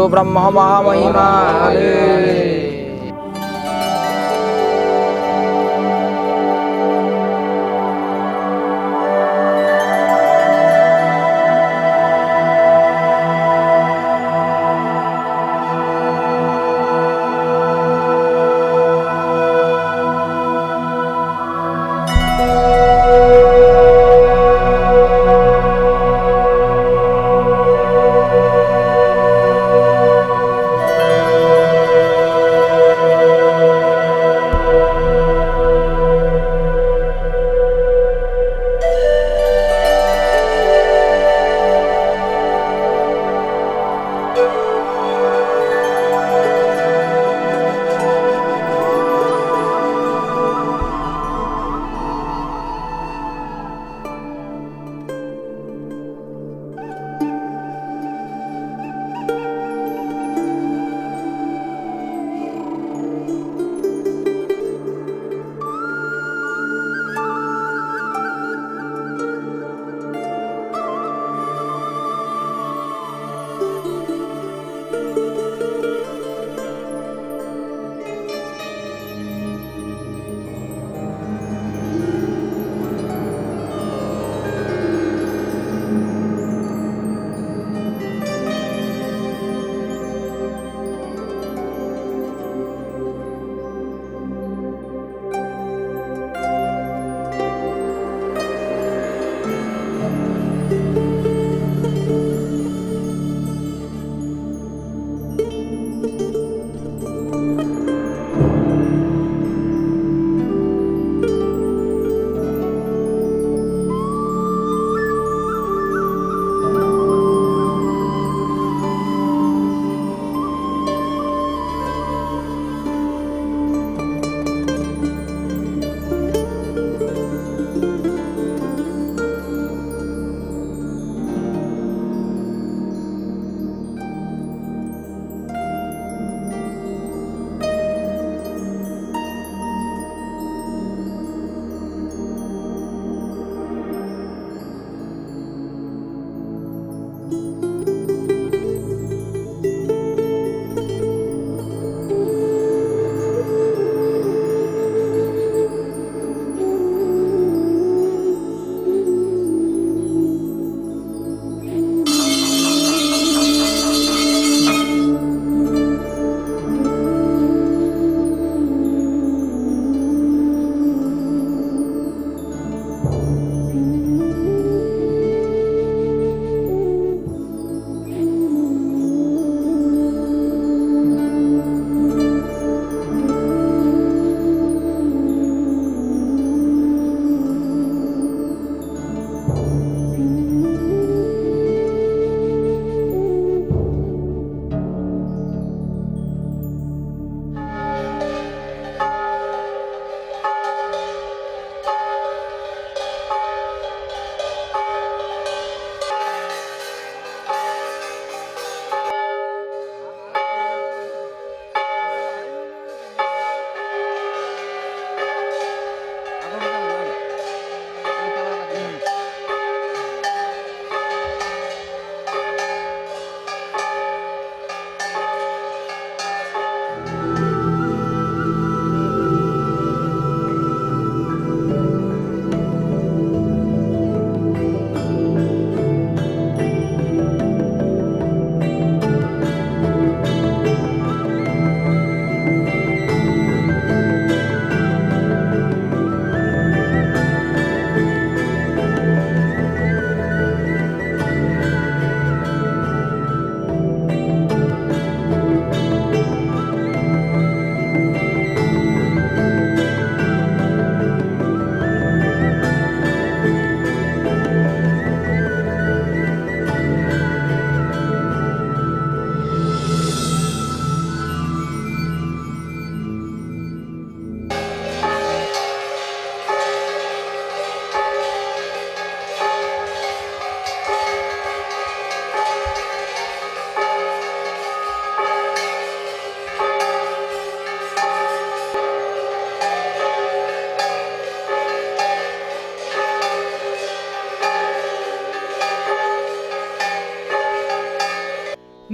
ब्रह्म महामहिमा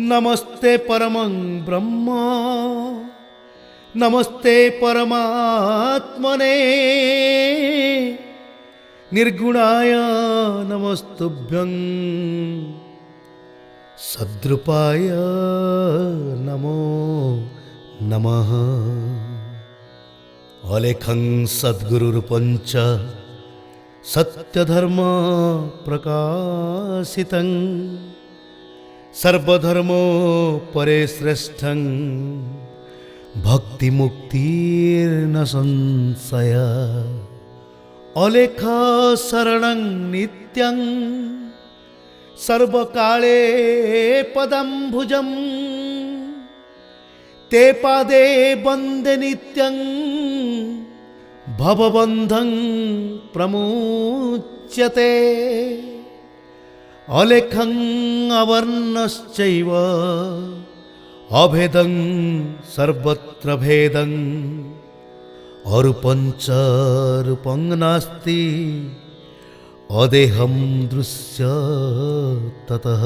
नमस्ते परमं ब्रह्म नमस्ते परमात्मने निर्गुणाय नमस्तुभ्यं सद्रूपाय नमो नमः। अलेखं सद्गुरुरूपञ्च सत्यधर्म प्रकाशितं सर्वधर्मो परे श्रेष्ठं भक्ति मुक्तिर्न संशय। अलेख शरणं नित्यं सर्वकाले पदम्भुजं ते पादे वन्दे नित्यं भवबन्धं प्रमुच्यते। अलेखं अवर्णश्चैव अभेदं सर्वत्र भेदं अरूपं च रूपं नास्ति अदेहं दृश्यतः।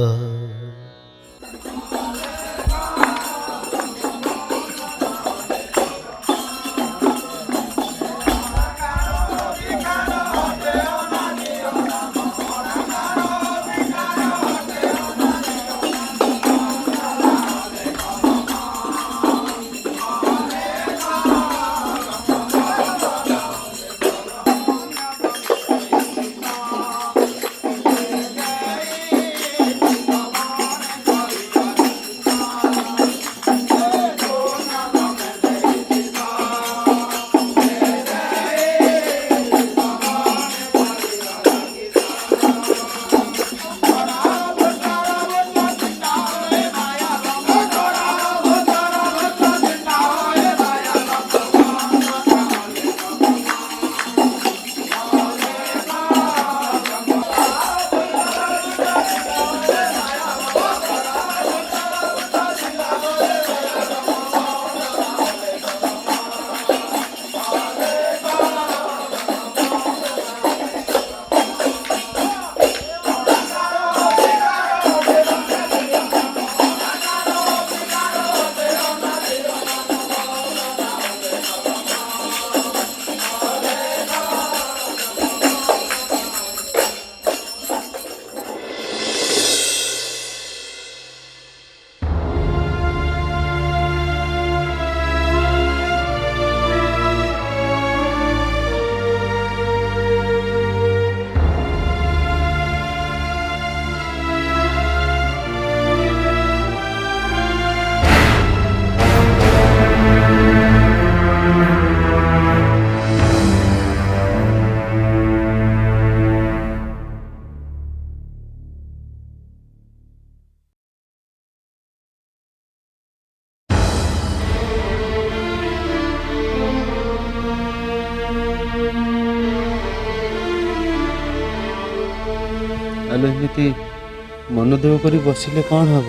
आलो एमती मन दुख कर बसिले कौन हम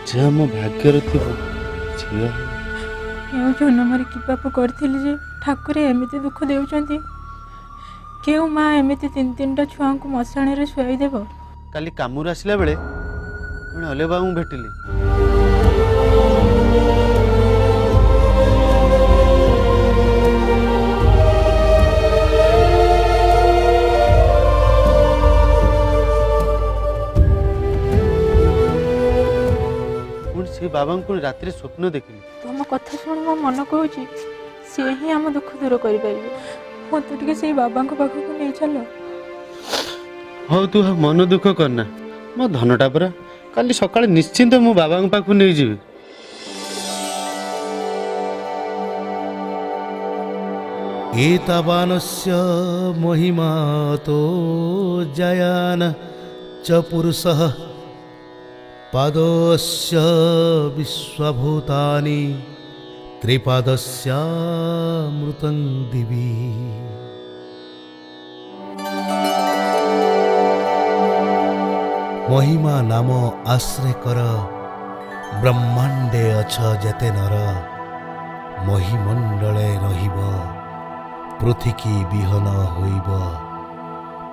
जहाँ मो भाग्यर थी झील जन्मरे कि पाप करी जे ठाकुर एमती दुख देउचंती केउ माँ एमती तीन तीनटा छुआ को मशाणी रे शुआई देव। काली कामूर आसला बेले जड़े अले बाबू भेटिली से बाबा को रात स्वप्न देखिली तुम कथा शुणी मो मन कहूँ सी ही आम दुख दूर कर मत टे से बाबा पाखक नहीं चल। हाँ तू मन दुख करना मो धनटा परा काली सकाଳେ निश्चिंत मो बाबा पाखक नहीं जी। एतावानस्य महिमा तो जयान च पुरुषः पादस्य विश्वभूतानि त्रिपादस्यामृतं दिवि। महिमा नाम आश्रय कर ब्रह्मांडे अछ जेते नर महिमंडले रहिब पृथिकी विहन होइब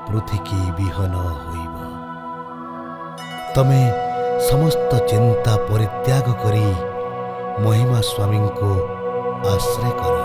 पृथिकी विहन होइब। तमे समस्त चिंता परित्याग करी महिमा स्वामी को आश्रय कर।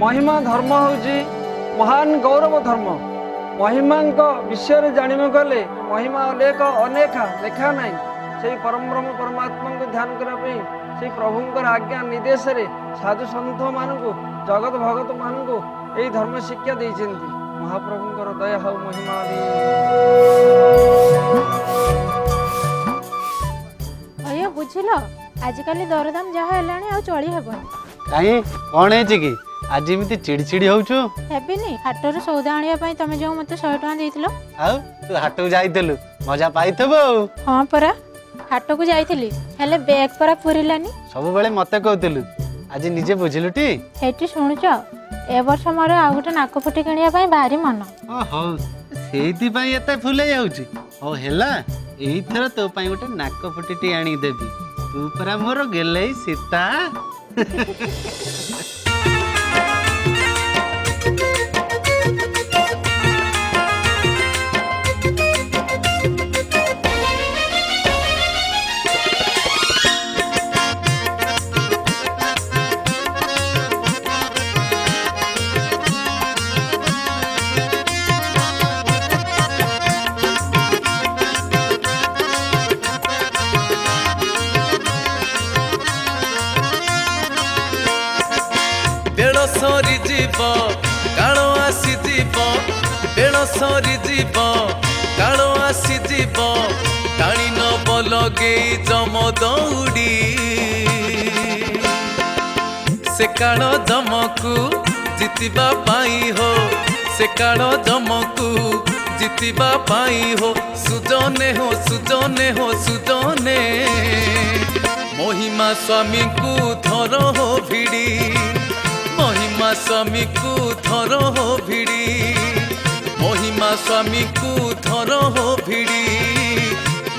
महिमा धर्म हूँ महान गौरव धर्म। महिमा विषय जाना गले महिमा अनेक अनेका लेखा ना से परम ब्रह्म परमात्मा को ध्यान करने से प्रभुंर आज्ञा निर्देश साधु सन्थ मान जगत भगत मान यही धर्म शिक्षा देते महाप्रभुंर दया हऊ महिमा। अयो बुझिल आजिकल दरदाम जहाँ है आ चली हेबन। कहीं कौन है कि आज एमती चिड़चिड़ी होचु हेबिनी हाटर सौदा आनिया तमे जो मते 100 टका देइथिलो। आउ तू हाट को जाइतलु मजा पाइथबो। हां परा हाट को जाइथिली हेले बैग परा पुरिलानी। सब बेले मते कहतलु आज निजे बुझिलुटी। हेटी सुनुच ए वर्ष मोर आ गोटे नाकफुटी किनिया पई भारी मन। ओहो सेइति पई एते फुले जाउची। ओ हेला एइथर तो पई गोटे नाकफुटीटी आनी देबी। तू परा मोर गेलै सीता। सरी जीव काल आसी जीव बेल सरी जीव काल आसी जीव टाणी नब लगे जम दौड़ी से काल जमकू जितिबा पाई हो से काल जमकू जितिबा पाई हो सुजने हो सुजने हो सुजने महिमा स्वामी को धर हो भिड़ी महिमा स्वामी को धर हो भिड़ी महिमा स्वामी को धर हो भिड़ी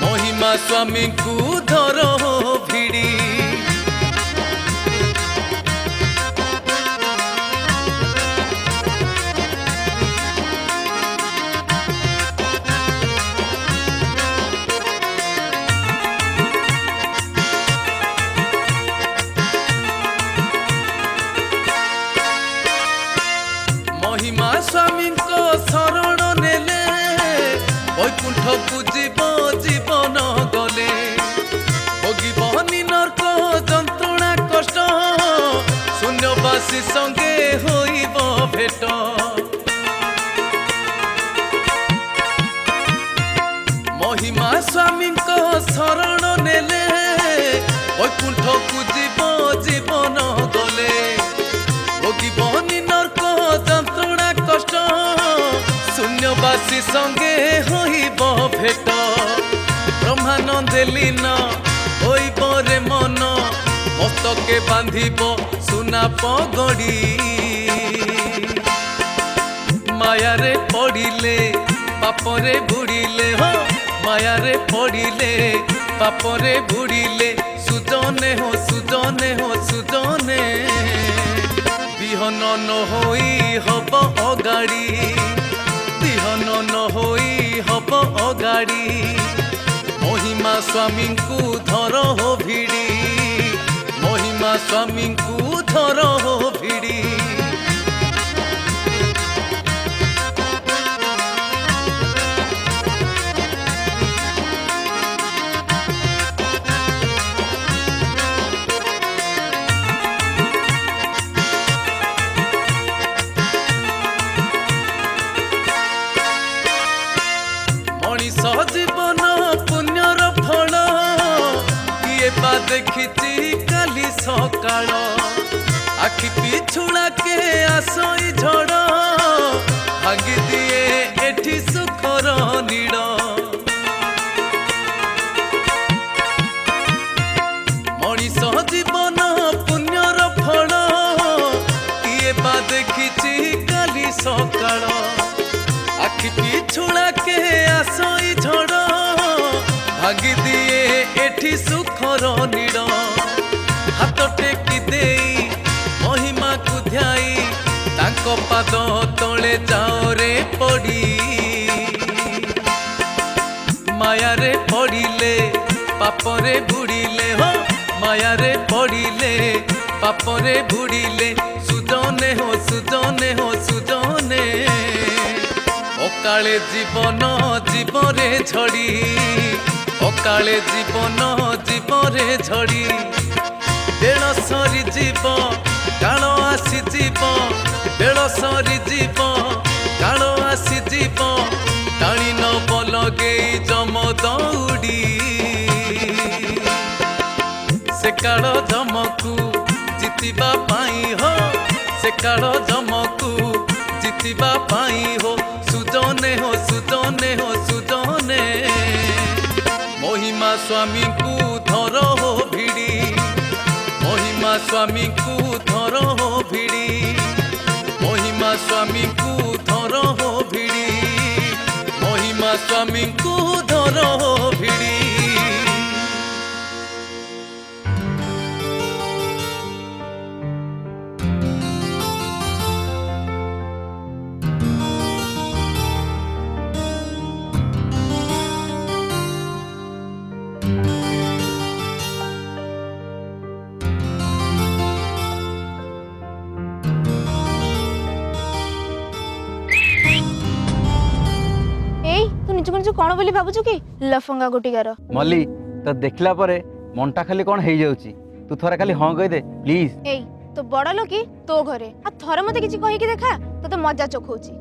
महिमा स्वामी को धर हो भिड़ी। महिमा स्वामी को शरण नेले वैकुंठ को जीव जीवन गले भोगी नरक जंत्रणा कष्ट शून्यवासी संगे होइब भेट। महिमा स्वामी को शरण नेले वैकुंठ को जीव जीवन गले भोगी नरक जंत्रणा कष्ट शून्यवासी संगे होइब भेट। ब्रह्मानंद लीन होइब रे मन मस्तके बांधिब सुना पगड़ी माया रे पड़िले पापरे बुड़िले हो माया रे पड़िले पापरे बुड़िले सुजने हो सुजने हो सुजने बिहन न होई हब अगाड़ी बिहन न होई हब अगाड़ी महिमा स्वामी को धर हो भिड़ी महिमा स्वामी को धर हो भिड़ी। जीवन पुण्यर फल किए बा देखी काली सकाळ आखि पिछुड़ा के आसई झड़ भांगी दिए एठी सुख ଦେଖିଛି କାଲି ସକାଳ ଆଖି ପିଛୁଳା କେ ଆସଇ ଝଡ଼ ଭାଙ୍ଗି ଦିଏ ଏଠି ସୁଖର ନୀଡ଼ ହାତ ଟେକି ଦେଇ ମହିମାକୁ ଧ୍ୟାଇ ତାଙ୍କ ପାଦ ତଳେ ଯାଓରେ ପଡ଼ି ମାୟାରେ ପଡ଼ିଲେ ପାପରେ ବୁଡ଼ିଲେ ହୋ ମାୟାରେ ପଡ଼ିଲେ ପାପରେ ବୁଡ଼ିଲେ ସୁଜନେ ହୋ ସୁଜନେ ହୋ ସୁଜନେ ଅକାଳେ ଜୀବନ ଜୀବରେ ଝଡ଼ି ଅକାଳେ ଜୀବନ ଜୀବରେ ଝଡ଼ି ବେଳ ସରିଯିବ କାଳ ଆସିଯିବ ବେଳ ସରିଯିବ କାଳ ଆସିଯିବ ଟାଣି ନବ ଲଗେଇ ଯମ ଦଉଡ଼ି ସେ କାଳ ଯମକୁ ଜିତିବା ପାଇଁ ହୋ ସେ କାଳ ଯମକୁ ଜିତିବା ପାଇଁ ହୋ ସୁଜନେ ହୋ ସୁଜନେ ହୋ ସୁଜନେ ମହିମା ସ୍ୱାମୀଙ୍କୁ ଧର ହୋ ଭିଡ଼ି ମହିମା ସ୍ୱାମୀଙ୍କୁ ଧର ହୋ ଭିଡ଼ି ମହିମା ସ୍ୱାମୀଙ୍କୁ ଧର ହୋ ଭିଡ଼ି ମହିମା ସ୍ୱାମୀଙ୍କୁ ଧର ହୋ ଭିଡ଼ି कौन बोली भावुचु कि लफंगा गोटिकार मल्ली तो देखला परे मनटा खाली कौन हो जाउची तू थोड़ा खाली हाँ कह दे प्लीज ए तो बड़ लोकी तो घरे आ थरे मते किछि कहि कि देखा तो मजा चखौची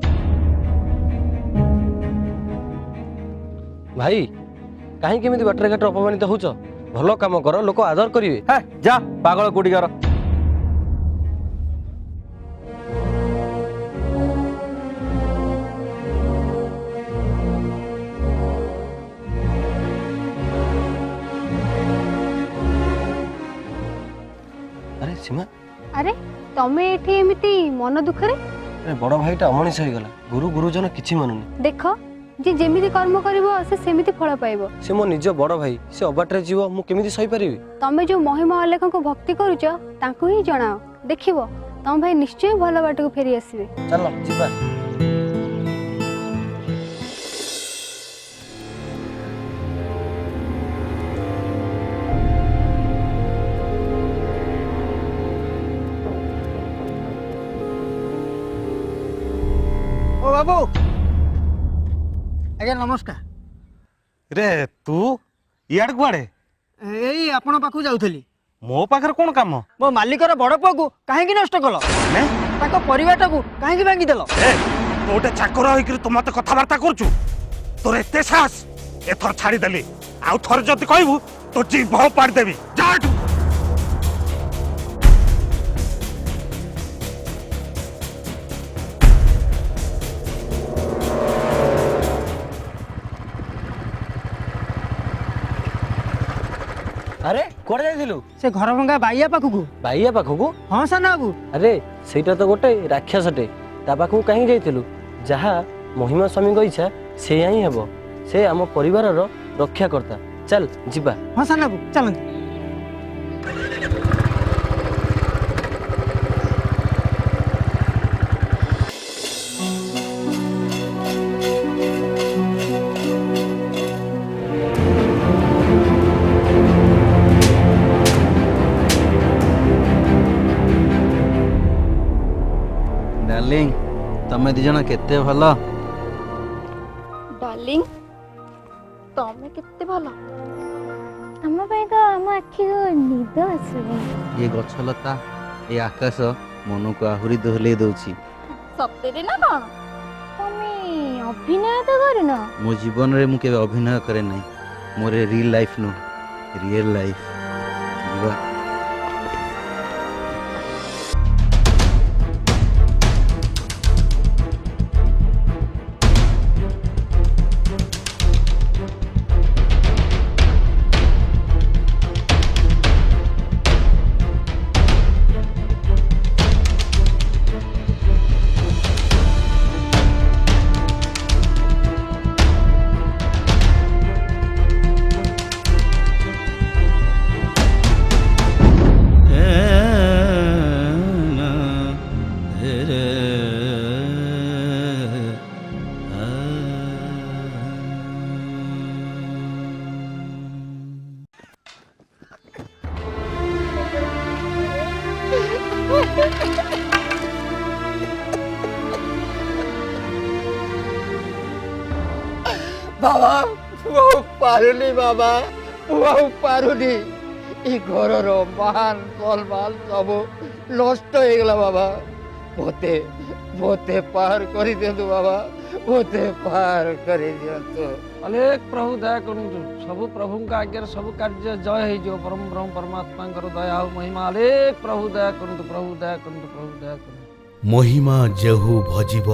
भाई कहीं केमिति बाटर घाट अपमानित होउछ भलो काम कर लोक आदर करिवे जा पागल कोटिकार अरे सीमा अरे तमे एठी एमिति मन दुखरे अरे बड़ भाईटा अमनिष हो गला गुरु गुरुजन किछि मानुनी देख जे जेमिति कर्म करिवो से सेमिति फल पाइबो से मो निज बड़ भाई से अबाटरे जीव मु केमिति सही परिबी तमे जो महिमा अलेख को भक्ति करूछ तांको ही जणाओ देखिबो तम भाई निश्चय भलो बाट को फेरी आसीबे चलो जीवा ओ बाबू आज्ञा नमस्कार रे तू इयाड़ कुआड़े एई आपण पाखु जाउथली मो पाखर कोन काम मो मालिकर बड़ पुआ को काहेकि नष्ट कल ने ताको परिवारटा को काहेकि भांगी देलो ए तू गोटे चाकर होइकरी तू मते कथाबार्ता करछु तोर एते साहस एथर छाड़ी देली आउ थर जति कहबू तो जीभ पाड़ देबी जा एठू। अरे कोड़े जाइथिलु से घर भंगा बाइया पाखु भाईया पाखकु हां साना बाबू अरे सेटा तो गोटे राक्षसटे ता पाखकु काहे जाइथिलु जहा महिमा स्वामी को इच्छा से ही हेबो से आम परिवारर रक्षाकर्ता चल जिबा हां साना बाबू चलंत डार्लिंग तमे दी जण केते भलो डार्लिंग तमे केते भलो हम पई तो हम आखी निद आसीबो ये गछलता ये आकाश मन को आहुरी दोहले दउची सप्तेरे ना कोन तमे अभिनय तो करना मो जीवन रे मु केबे अभिनय करे नै मोरे रियल लाइफ नु रियल लाइफ जीवा বাবা ମୁଁ ପାରୁନି ବାବା ମୁଁ ଆଉ ପାରୁନି ଏ ଘରର ମାନ ସମ୍ମାନ ସବୁ ନଷ୍ଟ ହେଇଗଲା ବାବା ମୋତେ ମୋତେ ପାର କରିଦିଅନ୍ତୁ ବାବା ମୋତେ ପାର କରିଦିଅନ୍ତୁ। ଅଲେଖ ପ୍ରଭୁ ଦୟା କରନ୍ତୁ। ସବୁ ପ୍ରଭୁଙ୍କ ଆଜ୍ଞାରେ ସବୁ କାର୍ଯ୍ୟ ଜୟ ହେଇଯିବ। ପରମ ବ୍ରହ୍ମ ପରମାତ୍ମାଙ୍କର ଦୟା ଆଉ ମହିମା। ଅଲେଖ ପ୍ରଭୁ ଦୟା କରନ୍ତୁ, ପ୍ରଭୁ ଦୟା କରନ୍ତୁ, ପ୍ରଭୁ ଦୟା କରନ୍ତୁ। ମହିମା ଯେହୁ ଭଜିବ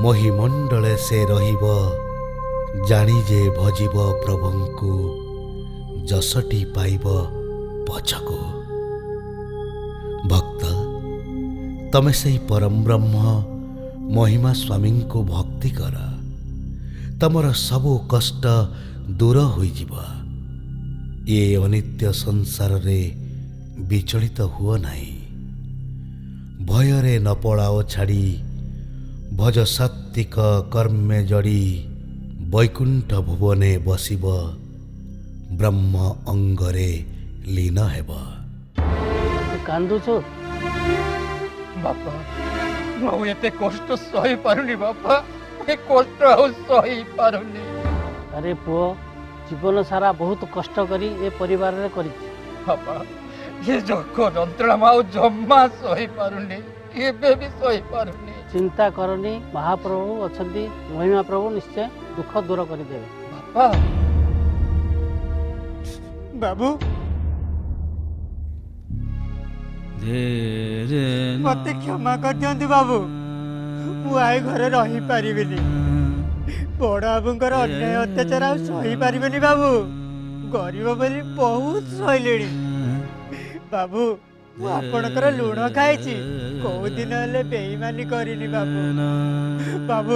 ମହିମଣ୍ଡଳେ ସେ ରହିବ ଜାଣି ଯେ ଭଜିବ ପ୍ରଭୁଙ୍କୁ ଯଶଟି ପାଇବ ପଛକୁ। ଭକ୍ତ ତମେ ସେହି ପରମ ବ୍ରହ୍ମ ମହିମା ସ୍ୱାମୀଙ୍କୁ ଭକ୍ତି କର, ତମର ସବୁ କଷ୍ଟ ଦୂର ହୋଇଯିବ। ଏ ଅନିତ୍ୟ ସଂସାରରେ ବିଚଳିତ ହୁଅ ନାହିଁ। ଭୟରେ ନ ପଳାଅ ଛାଡ଼ି ଭଜ ସାତ୍ବିକ କର୍ମେ ଜଡ଼ି ବୈକୁଣ୍ଠ ଭୁବନେ ବସିବ ବ୍ରହ୍ମ ଅଙ୍ଗରେ ଲୀନ ହେବ। କାନ୍ଦୁଛୁ ବାପା ମୁଁ ଆଉ ଏତେ କଷ୍ଟ ସହିପାରୁନି ବାପା ଏ କଷ୍ଟ ଆଉ ସହିପାରୁନି। ଆରେ ପୁଅ ଜୀବନ ସାରା ବହୁତ କଷ୍ଟ କରି ଏ ପରିବାରରେ କରିଛି। ବାପା ଏ ଯୋଗ ଯନ୍ତ୍ରଣା ମୁଁ ଆଉ ଜମା ସହିପାରୁନି ଏବେ ବି ସହିପାରୁନି। ଚିନ୍ତା କରନି, ମହାପ୍ରଭୁ ଅଛନ୍ତି, ମହିମା ପ୍ରଭୁ ନିଶ୍ଚୟ ଦୁଃଖ ଦୂର କରିଦେବେ। ବାପା ବାବୁ ମତେ କ୍ଷମା କରିଦିଅନ୍ତୁ ବାବୁ, ମୁଁ ଆଇ ଘରେ ରହିପାରିବିନି। ବଡ ବାବୁଙ୍କର ଅନ୍ୟାୟ ଅତ୍ୟାଚାର ଆଉ ସହିପାରିବିନି ବାବୁ। ଗରିବ ବୋଲି ବହୁତ ସହିଲେଣି ବାବୁ। ମୁଁ ଆପଣଙ୍କର ଲୁଣ ଖାଇଛି, କୋଉ ଦିନ ହେଲେ ବେଇମାନି କରିନି ବାବୁ। ବାବୁ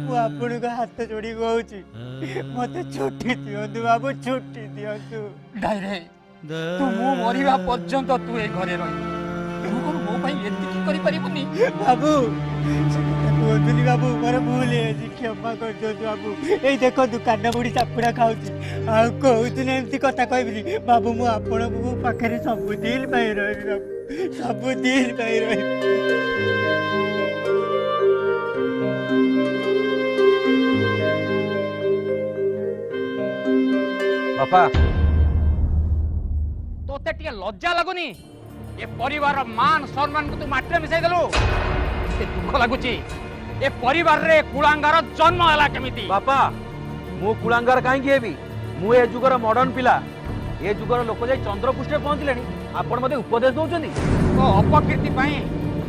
ମୁଁ ଆପଣଙ୍କ ହାତ ଯୋଡ଼ି କହୁଛି ମତେ ଛୁଟି ଦିଅନ୍ତୁ ବାବୁ, ଛୁଟି ଦିଅନ୍ତୁ। ନାଇରେ ତୁ ମୁଁ ମରିବା ପର୍ଯ୍ୟନ୍ତ ତୁ ଏ ଘରେ ରହିବୁ। ତୁ କଣ ମୋ ପାଇଁ ଏତିକି କରିପାରିବୁନି? ବାବୁ ସେ କଥା କୁହନ୍ତୁନି ବାବୁ, ମୋର ଭୁଲ ହେଇଯାଇଛି, କ୍ଷମା କରିଦିଅନ୍ତୁ ବାବୁ। ଏଇ ଦେଖନ୍ତୁ କାନ ବୁଢ଼ୀ ଚାପୁଡ଼ା ଖାଉଛି, ଆଉ କହୁଥିଲି ଏମିତି କଥା କହିବିନି ବାବୁ। ମୁଁ ଆପଣଙ୍କୁ ପାଖରେ ସବୁଦିନ ପାଇଁ ରହିବି ବାବୁ, ସବୁଦିନ ପାଇଁ ରହିବି। ବାପା ତୋତେ ଟିକେ ଲଜ୍ଜା ଲାଗୁନି? ଏ ପରିବାର ମାନ ସମ୍ମାନକୁ ତୁ ମାଟିରେ ମିଶାଇ ଦେଲୁ। ଏ ଦୁଃଖ ଲାଗୁଛି, ଏ ପରିବାରରେ କୁଳାଙ୍ଗାର ଜନ୍ମ ହେଲା କେମିତି? ବାପା ମୁଁ କୁଳାଙ୍ଗାର କାହିଁକି ହେବି? ମୁଁ ଏ ଯୁଗର ମଡର୍ଣ୍ଣ ପିଲା। ଏ ଯୁଗର ଲୋକ ଯାଇ ଚନ୍ଦ୍ରପୃଷ୍ଠରେ ପହଞ୍ଚିଲେଣି, ଆପଣ ମୋତେ ଉପଦେଶ ଦଉଛନ୍ତି? ତୋ ଅପକୀର୍ତ୍ତି ପାଇଁ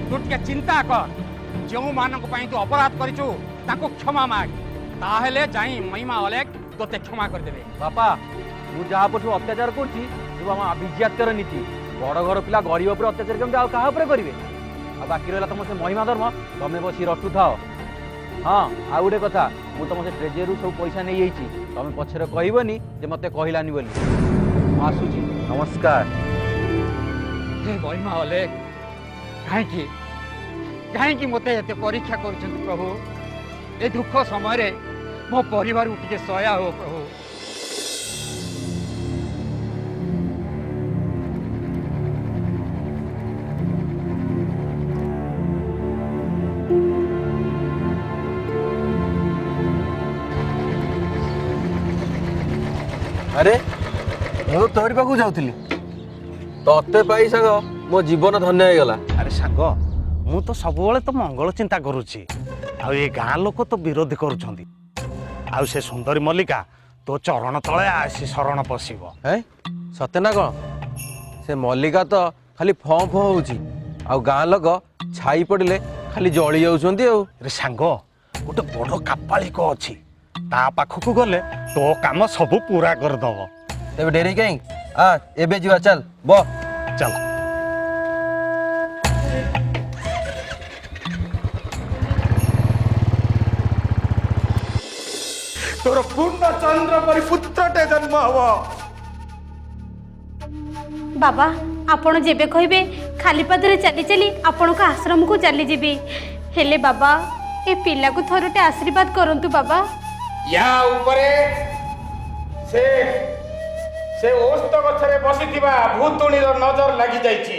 ତୁ ଟିକେ ଚିନ୍ତା କର। ଯେଉଁମାନଙ୍କ ପାଇଁ ତୁ ଅପରାଧ କରିଛୁ ତାଙ୍କୁ କ୍ଷମା ମାଗ, ତାହେଲେ ଯାଇ ମହିମା ଅଲେଖ ତୋତେ କ୍ଷମା କରିଦେବେ। ବାପା ମୁଁ ଯାହା ପଠୁ ଅତ୍ୟାଚାର କରୁଛି ସବୁ ଆମ ବିଜାତୀୟର ନୀତି। ବଡ଼ ଘର ପିଲା ଗରିବ ଉପରେ ଅତ୍ୟାଚାର କେମିତି ଆଉ କାହା ଉପରେ କରିବେ? ଆଉ ବାକି ରହିଲା ତମ ସେ ମହିମା ଧର୍ମ, ତମେ ବସି ରଟୁଥାଅ। ହଁ ଆଉ ଗୋଟେ କଥା, ମୁଁ ତମ ସେ ଟ୍ରେଜେରୀରୁ ସବୁ ପଇସା ନେଇଯାଇଛି, ତମେ ପଛରେ କହିବନି ଯେ ମତେ କହିଲାନି ବୋଲି। ମୁଁ ଆସୁଛି, ନମସ୍କାର। ହେ ମହିମା ଅଲେଖ, କାହିଁକି କାହିଁକି ମୋତେ ଏତେ ପରୀକ୍ଷା କରୁଛନ୍ତି ପ୍ରଭୁ? ଏ ଦୁଃଖ ସମୟରେ ମୋ ପରିବାରକୁ ଟିକେ ସହାୟ ହୁଅ ପ୍ରଭୁ। ଆରେ ମୁଁ ତୋରି ପାଖକୁ ଯାଉଥିଲି, ତତେ ପାଇ ସାଙ୍ଗ ମୋ ଜୀବନ ଧନ୍ୟ ହେଇଗଲା। ଆରେ ସାଙ୍ଗ ମୁଁ ତ ସବୁବେଳେ ତ ମଙ୍ଗଳ ଚିନ୍ତା କରୁଛି, ଆଉ ଏ ଗାଁ ଲୋକ ତ ବିରୋଧୀ କରୁଛନ୍ତି। ଆଉ ସେ ସୁନ୍ଦରୀ ମଲ୍ଲିକା ତୋ ଚରଣ ତଳେ ଆସି ଶରଣ ପଶିବ। ସତେ ନା କଣ? ସେ ମଲ୍ଲିକା ତ ଖାଲି ଫଁ ଫଁ ହଉଛି, ଆଉ ଗାଁ ଲୋକ ଛାଇ ପଡ଼ିଲେ ଖାଲି ଜଳି ଯାଉଛନ୍ତି। ଆଉ ରେ ସାଙ୍ଗ ଗୋଟେ ବଡ଼ କାପାଳିକ ଅଛି, ତା ପାଖକୁ ଗଲେ ତୋ କାମ ସବୁ ପୁରା କରିଦବ। ତେବେ ଡେରି କାହିଁ? ଏବେ ଯିବା, ଚାଲ ବ ଚାଲ। ତୋର ପୂର୍ଣ୍ଣ ଚନ୍ଦ୍ର ପରି ପୁତ୍ରଟେ ଜନ୍ମ ହବ। ବାବା ଆପଣ ଯେବେ କହିବେ ଖାଲି ପାଦରେ ଚାଲି ଚାଲି ଆପଣଙ୍କ ଆଶ୍ରମକୁ ଚାଲିଯିବି। ହେଲେ ବାବା ଏ ପିଲାକୁ ଥରଟେ ଆଶୀର୍ବାଦ କରନ୍ତୁ ବାବା। ୟା ଉପରେ ସେ ଓସ୍ତ ଗଛରେ ବସିଥିବା ଭୂତୁଣୀର ନଜର ଲାଗି ଯାଇଛି।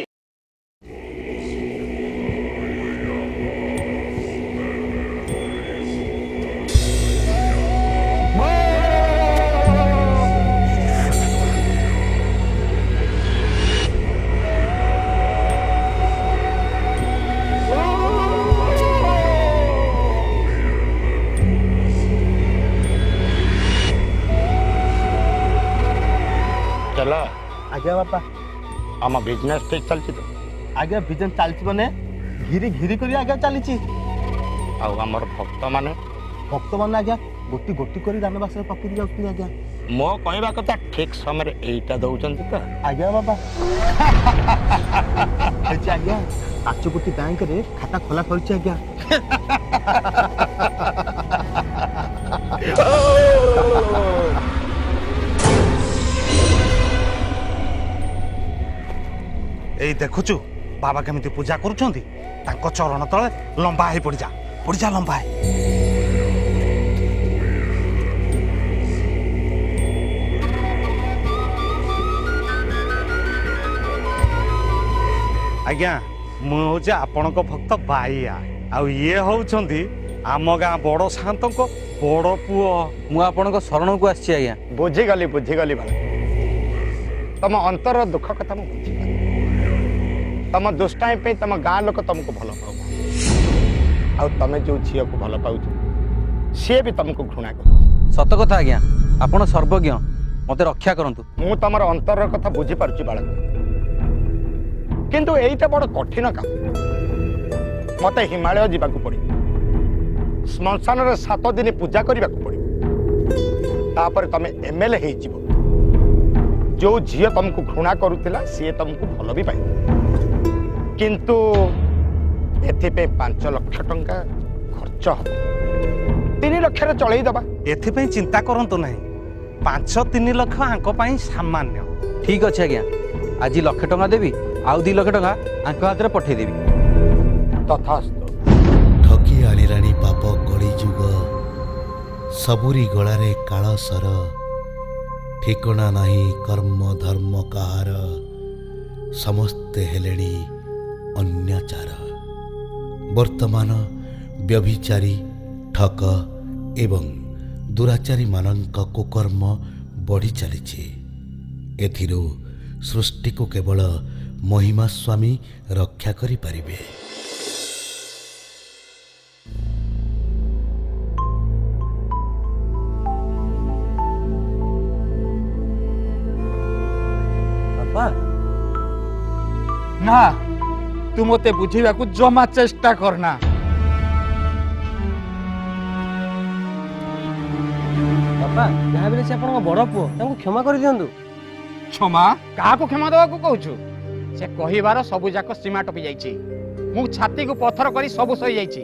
ଆଜ୍ଞା ବାପା। ଆମ ବିଜନେସ୍ ଠିକ୍ ଚାଲିଛି ତ? ଆଜ୍ଞା ବିଜନେସ୍ ଚାଲିଛି ମାନେ ଘିରି ଘିରି କରି ଆଜ୍ଞା ଚାଲିଛି। ଆଉ ଆମର ଭକ୍ତମାନେ? ଭକ୍ତମାନେ ଆଜ୍ଞା ଗୋଟି ଗୋଟି କରି ଦାନବାକ୍ସରେ ପକେଇ ଯାଉଛନ୍ତି ଆଜ୍ଞା। ମୋ କହିବା କଥା ଠିକ୍ ସମୟରେ ଏଇଟା ଦଉଛନ୍ତି ତ? ଆଜ୍ଞା ବାପା। ହେଇଛି ଆଜ୍ଞା 5 କୋଟି ବ୍ୟାଙ୍କରେ ଖାତା ଖୋଲା କରିଛି ଆଜ୍ଞା। ଏଇ ଦେଖୁଛୁ ବାବା କେମିତି ପୂଜା କରୁଛନ୍ତି। ତାଙ୍କ ଚରଣ ତଳେ ଲମ୍ବା ହେଇ ପଡ଼ିଯା, ପଡ଼ିଯା ଲମ୍ବା ହେଇ। ଆଜ୍ଞା ମୁଁ ହଉଛି ଆପଣଙ୍କ ଭକ୍ତ ବାଇଆ, ଆଉ ଇଏ ହଉଛନ୍ତି ଆମ ଗାଁ ବଡ଼ ସାନ୍ତଙ୍କ ବଡ଼ ପୁଅ। ମୁଁ ଆପଣଙ୍କ ଶରଣକୁ ଆସିଛି ଆଜ୍ଞା। ବୁଝିଗଲି ଭାଇ। ତମ ଅନ୍ତରର ଦୁଃଖ କଥା ମୁଁ ବୁଝିପାରିଲି। ତମ ଦୁଷ୍ଟାଇ ପାଇଁ ତମ ଗାଁ ଲୋକ ତମକୁ ଭଲ ପାଉ, ଆଉ ତମେ ଯେଉଁ ଝିଅକୁ ଭଲ ପାଉଛ ସିଏ ବି ତମକୁ ଘୃଣା କରୁଛି। ସତ କଥା ଆଜ୍ଞା, ଆପଣ ସର୍ବଜ୍ଞ, ମୋତେ ରକ୍ଷା କରନ୍ତୁ। ମୁଁ ତମର ଅନ୍ତରର କଥା ବୁଝିପାରୁଛି ବାଳକ, କିନ୍ତୁ ଏଇଟା ବଡ଼ କଠିନ କାମ। ମତେ ହିମାଳୟ ଯିବାକୁ ପଡ଼ିବ, ଶ୍ମଶାନରେ 7 ଦିନ ପୂଜା କରିବାକୁ ପଡ଼ିବ, ତାପରେ ତମେ MLA ହେଇଯିବ। ଯେଉଁ ଝିଅ ତମକୁ ଘୃଣା କରୁଥିଲା ସିଏ ତମକୁ ଭଲ ବି ପାଇବ, କିନ୍ତୁ ଏଥିପାଇଁ 5 ଲକ୍ଷ ଟଙ୍କା ଖର୍ଚ୍ଚ ହବ। 3 ଲକ୍ଷରେ ଚଳେଇ ଦେବା। ଏଥିପାଇଁ ଚିନ୍ତା କରନ୍ତୁ ନାହିଁ, 5-3 ଲକ୍ଷ ଆଙ୍କ ପାଇଁ ସାମାନ୍ୟ। ଠିକ୍ ଅଛି ଆଜ୍ଞା, ଆଜି 1 ଲକ୍ଷ ଟଙ୍କା ଦେବି, ଆଉ 2 ଲକ୍ଷ ଟଙ୍କା ଆଙ୍କ ହାତରେ ପଠେଇଦେବି। ତଥାସ୍ତୁ। ଠକି ଆଣିଲାଣି ପାପ କଳି ଯୁଗ, ସବୁରି ଗଳାରେ କାଳସର। ଠିକଣା ନାହିଁ କର୍ମ ଧର୍ମ କାହାର, ସମସ୍ତେ ହେଲେଣି ଅନ୍ୟାଚାର। ବର୍ତ୍ତମାନ ବ୍ୟଭିଚାରୀ, ଠକ ଏବଂ ଦୁରାଚାରୀମାନଙ୍କ କୁକର୍ମ ବଢ଼ି ଚାଲିଛି। ଏଥିରୁ ସୃଷ୍ଟିକୁ କେବଳ ମହିମା ସ୍ୱାମୀ ରକ୍ଷା କରିପାରିବେ। ବାପା ନା, ତୁ ମତେ ବୁଝିବାକୁ ଜମା ଚେଷ୍ଟା କରନା। ବାପା ଯାହା ବି ସେ ଆପଣଙ୍କ ବଡ଼ ପୁଅ, ତାଙ୍କୁ କ୍ଷମା କରିଦିଅନ୍ତୁ। କ୍ଷମା? କାହାକୁ କ୍ଷମା ଦେବାକୁ କହୁଛୁ? ସେ କହିବାର ସବୁ ଯାକ ସୀମା ଟପି ଯାଇଛି। ମୁଁ ଛାତିକୁ ପଥର କରି ସବୁ ସହି ଯାଇଛି,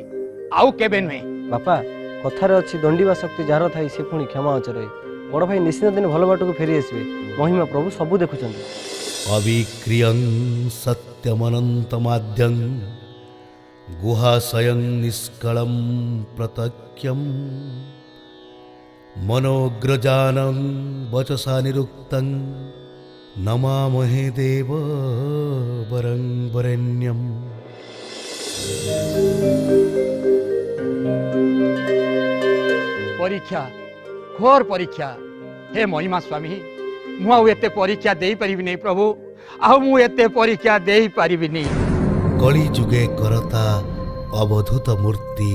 ଆଉ କେବେ ନୁହେଁ। ବାପା କଥାରେ ଅଛି ଦଣ୍ଡିବା ଶକ୍ତି ଯାହାର ଥାଏ ସେ ପୁଣି କ୍ଷମା ଅଚରେ। ବଡ଼ ଭାଇ ନିଶ୍ଚିତ ଦିନ ଭଲ ବାଟକୁ ଫେରି ଆସିବେ। ମହିମା ପ୍ରଭୁ ସବୁ ଦେଖୁଛନ୍ତି। ଅବିକ୍ରିୟଂ ସତ୍ୟମନନ୍ତମାଦ୍ୟଂ ଗୁହାଶୟଂ ନିଷ୍କଳଂ ପ୍ରତକ୍ଷ୍ୟଂ ମନୋଗ୍ରଜାନଂ ବଚସା ନିରୁକ୍ତଂ ନମାମହେ ଦେବ ବରଂ ବରେଣ୍ୟಂ। ପରୀକ୍ଷା, ଘୋର ପରୀକ୍ଷା। ହେ ମହିମା ସ୍ୱାମୀ, ମୁଁ ଆଉ ଏତେ ପରୀକ୍ଷା ଦେଇପାରିବିନି ପ୍ରଭୁ, ଆଉ ମୁଁ ଏତେ ପରୀକ୍ଷା ଦେଇପାରିବିନି। କଳି ଯୁଗେ କରତା ଅବଧୂତ ମୂର୍ତ୍ତି,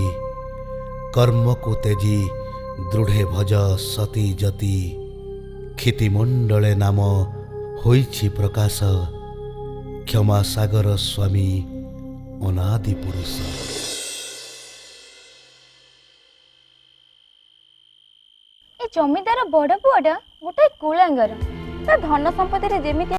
କର୍ମକୁ ତେଜି ଦୃଢ଼େ ଭଜ ସତୀ ଯତି। କ୍ଷିତିମଣ୍ଡଳେ ନାମ ହୋଇଛି ପ୍ରକାଶ, କ୍ଷମା ସାଗର ସ୍ୱାମୀ ଅନାଦି ପୁରୁଷ। ଏ ଜମିଦାର ବଡ଼ ପୁଅଟା ଗୋଟେ କୁଳାଙ୍ଗର। ତା ଧନ ସମ୍ପତ୍ତିରେ ଯେମିତି